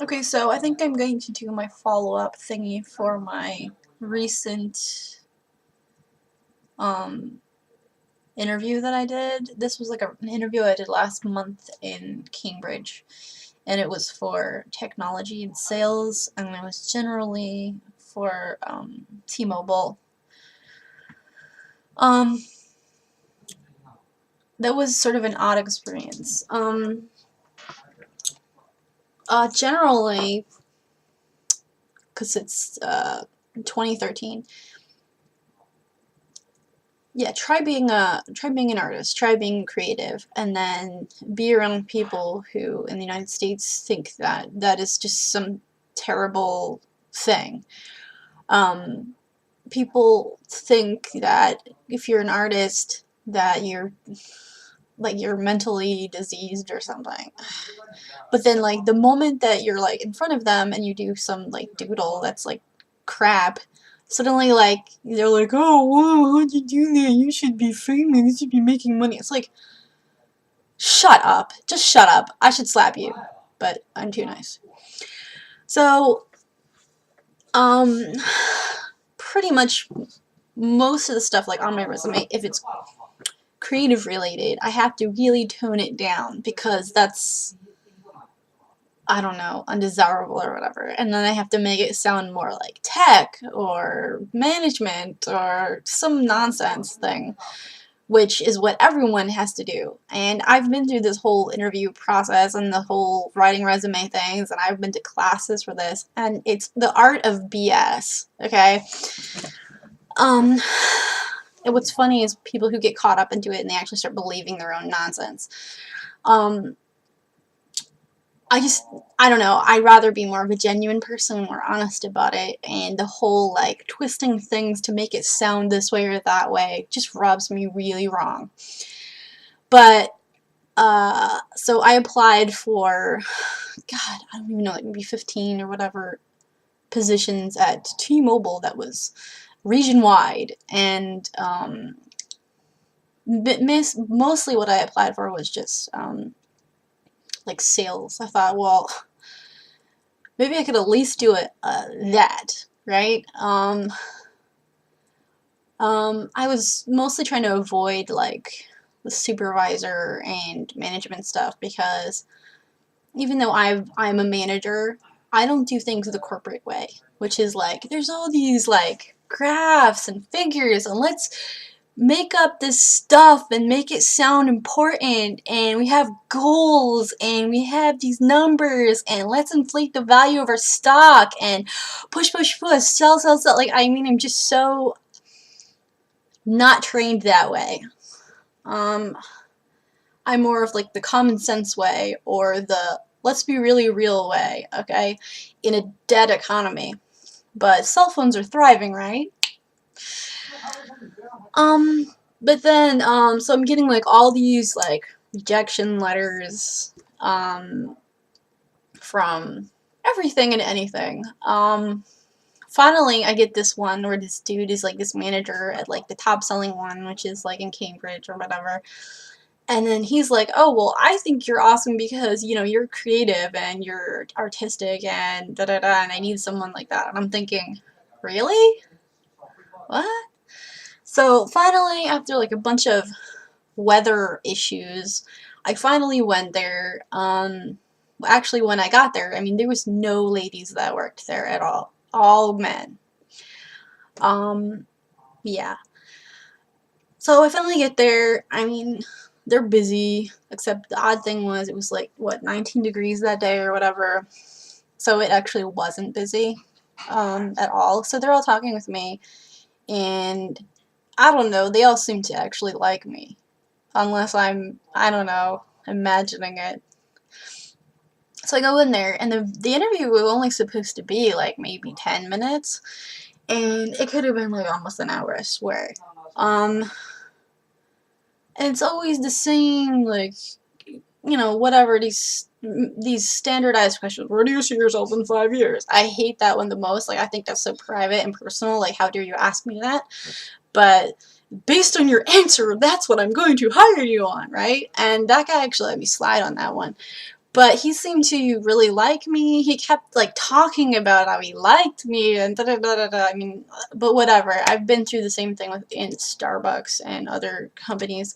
Okay, so I think I'm going to do my follow-up thingy for my recent um, interview that I did. This was like an interview I did last month in Cambridge, and it was for technology and sales, and it was generally for T-Mobile. Um, that was sort of an odd experience. Generally, because it's 2013. Yeah, try being an artist, try being creative, and then be around people who in the United States think that that is just some terrible thing. Um, People think that if you're an artist that you're like you're mentally diseased or something. But then like the moment that you're like in front of them and you do some like doodle that's like crap, suddenly like they're like, oh, whoa, how'd you do that? You should be famous. You should be making money. It's like, shut up. Just shut up. I should slap you, but I'm too nice. So, um, pretty much most of the stuff like on my resume, if it's creative related, I have to really tone it down because that's, I don't know, undesirable or whatever. And then I have to make it sound more like tech or management or some nonsense thing, which is what everyone has to do. And I've been through this whole interview process and the whole writing resume things, and I've been to classes for this, and it's the art of BS, okay? Um, and what's funny is people who get caught up into it and they actually start believing their own nonsense. I don't know, I'd rather be more of a genuine person, more honest about it, and the whole, like, twisting things to make it sound this way or that way just rubs me really wrong. But, so I applied for, God, I don't even know, like, maybe 15 or whatever positions at T-Mobile that was region-wide, and, mostly what I applied for was just, like, sales. I thought, well, maybe I could at least do it, that, right? I was mostly trying to avoid, like, the supervisor and management stuff because even though I'm a manager, I don't do things the corporate way, which is like, there's all these, like, graphs and figures, and let's make up this stuff and make it sound important, and we have goals and we have these numbers, and let's inflate the value of our stock and push push push, sell sell sell. Like, I mean, I'm just so not trained that way. I'm more of like the common sense way, or the let's be really real way, okay, in a dead economy. But cell phones are thriving, right? But then, so I'm getting like all these like rejection letters, from everything and anything. Finally, I get this one where this dude is like this manager at like the top selling one, which is like in Cambridge or whatever. And then he's like, oh, well, I think you're awesome because, you know, you're creative and you're artistic and da da da, and I need someone like that. And I'm thinking, really? What? So finally, after like a bunch of weather issues, I finally went there. Actually, when I got there, I mean, there was no ladies that worked there at all men. Yeah. So I finally get there. I mean, they're busy, except the odd thing was it was like, what, 19 degrees that day or whatever. So it actually wasn't busy, at all. So they're all talking with me, and I don't know, they all seem to actually like me. Unless I don't know, imagining it. So I go in there, and the interview was only supposed to be like maybe 10 minutes, and it could have been like almost an hour, I swear. And it's always the same, like, you know, whatever, these standardized questions. Where do you see yourself in 5 years? I hate that one the most. Like, I think that's so private and personal. Like, how dare you ask me that? But based on your answer, that's what I'm going to hire you on, right? And that guy actually let me slide on that one. But he seemed to really like me. He kept like talking about how he liked me and da da da da da. I mean, but whatever. I've been through the same thing with in Starbucks and other companies,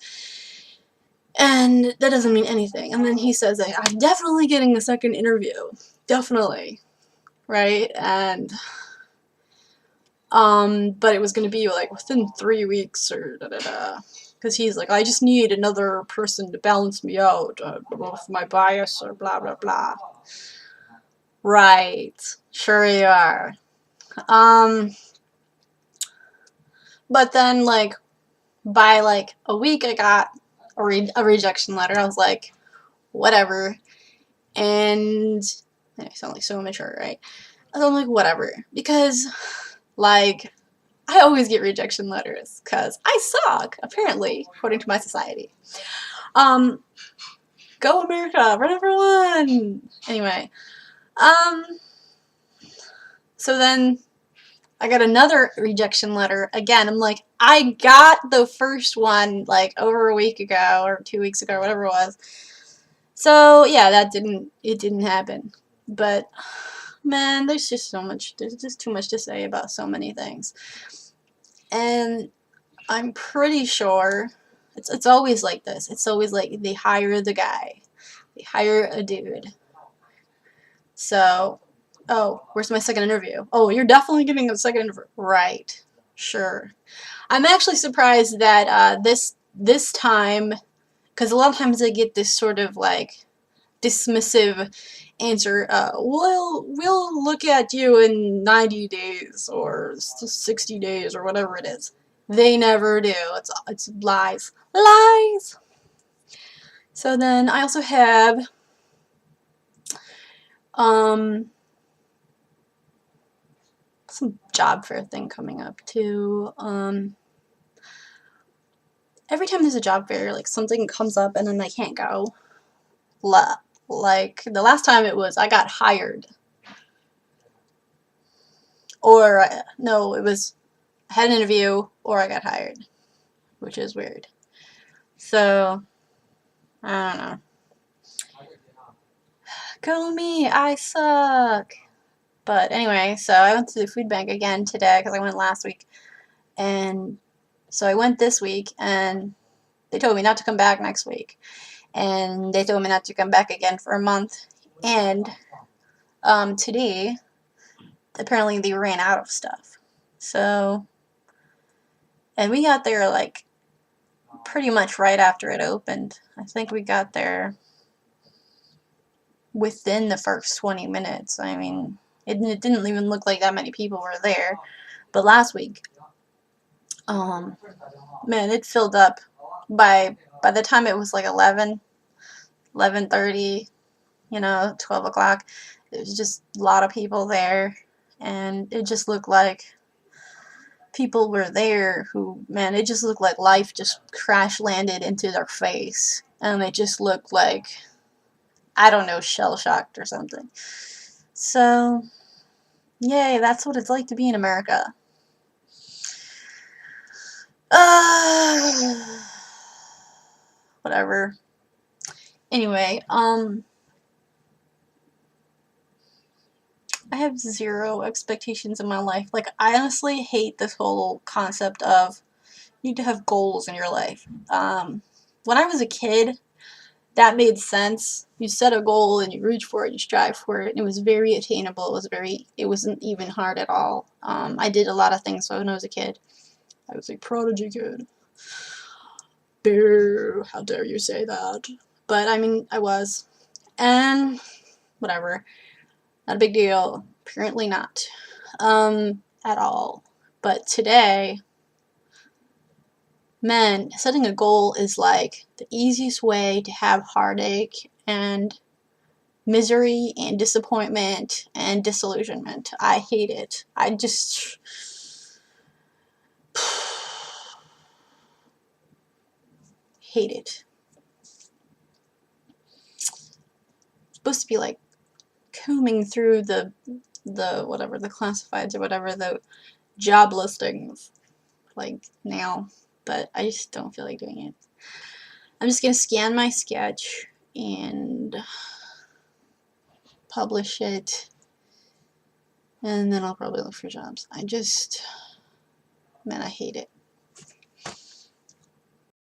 and that doesn't mean anything. And then he says that I'm definitely getting a second interview, definitely, right? And but it was gonna be like within 3 weeks or da da da. Because he's like, I just need another person to balance me out with my bias or blah blah blah. Right. Sure you are. Um, but then like by like a week I got a rejection letter. I was like, whatever. And I sound like so immature, right? So I'm like, whatever. Because like I always get rejection letters because I suck, apparently, according to my society. Um, Go America, run everyone. Anyway, um, so then I got another rejection letter. Again, I'm like, I got the first one like over a week ago or 2 weeks ago, or whatever it was. So yeah, it didn't happen. But man, there's just too much to say about so many things. And I'm pretty sure it's always like this. It's always like they hire the guy. They hire a dude. So, oh, where's my second interview? Oh, you're definitely getting a second interview. Right. Sure. I'm actually surprised that this time, because a lot of times I get this sort of like dismissive answer. We'll look at you in 90 days or 60 days or whatever it is. They never do. It's lies, lies. So then I also have some job fair thing coming up too. Every time there's a job fair, like something comes up and then I can't go. Like the last time it was I got hired. Or no, it was I had an interview or I got hired, which is weird. So I don't know. Go me, I suck. But anyway, so I went to the food bank again today because I went last week, and so I went this week, and they told me not to come back next week, and they told me not to come back again for a month, and today apparently they ran out of stuff. So, and we got there like pretty much right after it opened. I think we got there within the first 20 minutes. I mean, it didn't even look like that many people were there. But last week, man, it filled up by the time it was like 11:30, 12 o'clock. It was just a lot of people there, and it just looked like people were there who, man, it just looked like life just crash landed into their face, and it just looked like, I don't know, shell shocked or something. So, yay, that's what it's like to be in America. Whatever. Anyway, I have zero expectations in my life. Like, I honestly hate this whole concept of you need to have goals in your life. When I was a kid, that made sense. You set a goal and you reach for it, you strive for it. And it was very attainable. It wasn't even hard at all. I did a lot of things when I was a kid. I was a prodigy kid. Boo, how dare you say that? But I mean, I was. And whatever. Not a big deal. Apparently not. At all. But today, man, setting a goal is like the easiest way to have heartache and misery and disappointment and disillusionment. I hate it. I just hate it. It's supposed to be like combing through the whatever, the classifieds or whatever, the job listings like now, but I just don't feel like doing it. I'm just gonna scan my sketch and publish it, and then I'll probably look for jobs. Man, I hate it.